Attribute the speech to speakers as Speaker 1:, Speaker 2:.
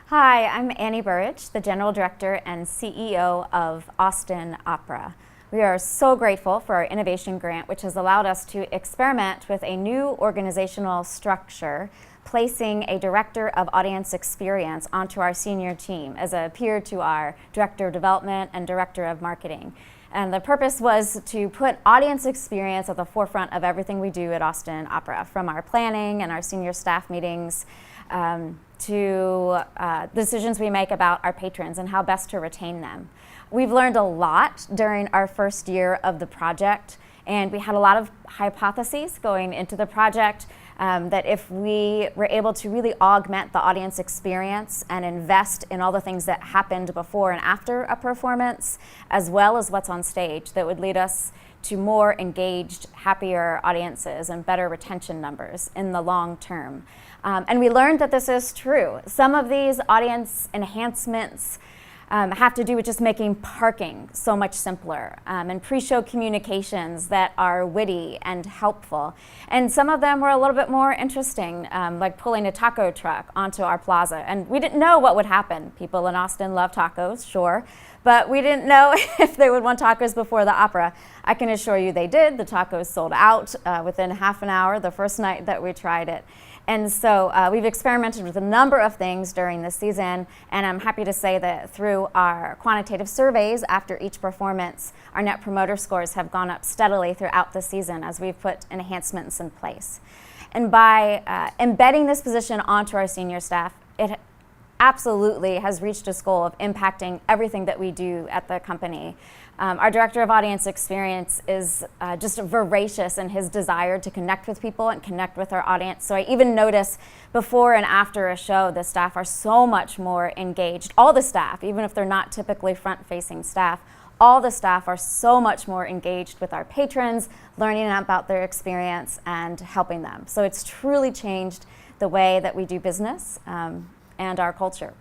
Speaker 1: Hi, I'm Annie Burridge, the General Director and CEO of Austin Opera. We are so grateful for our innovation grant, which has allowed us to experiment with a new organizational structure, placing a Director of Audience Experience onto our senior team as a peer to our Director of Development and Director of Marketing. And the purpose was to put audience experience at the forefront of everything we do at Austin Opera, from our planning and our senior staff meetings to decisions we make about our patrons and how best to retain them. We've learned a lot during our first year of the project, and we had a lot of hypotheses going into the project that if we were able to really augment the audience experience and invest in all the things that happened before and after a performance, as well as what's on stage, that would lead us to more engaged, happier audiences and better retention numbers in the long term. And we learned that this is true. Some of these audience enhancements have to do with just making parking so much simpler and pre-show communications that are witty and helpful. And some of them were a little bit more interesting, like pulling a taco truck onto our plaza. And we didn't know what would happen. People in Austin love tacos, sure, but we didn't know if they would want tacos before the opera. I can assure you they did. The tacos sold out within half an hour the first night that we tried it. And so we've experimented with a number of things during this season, and I'm happy to say that through our quantitative surveys after each performance, our Net Promoter Scores have gone up steadily throughout the season as we've put enhancements in place. And by embedding this position onto our senior staff, it absolutely has reached its goal of impacting everything that we do at the company. Our Director of Audience Experience is just voracious in his desire to connect with people and connect with our audience. So I even notice before and after a show, the staff are so much more engaged. All the staff, even if they're not typically front-facing staff, all the staff are so much more engaged with our patrons, learning about their experience and helping them. So it's truly changed the way that we do business and our culture.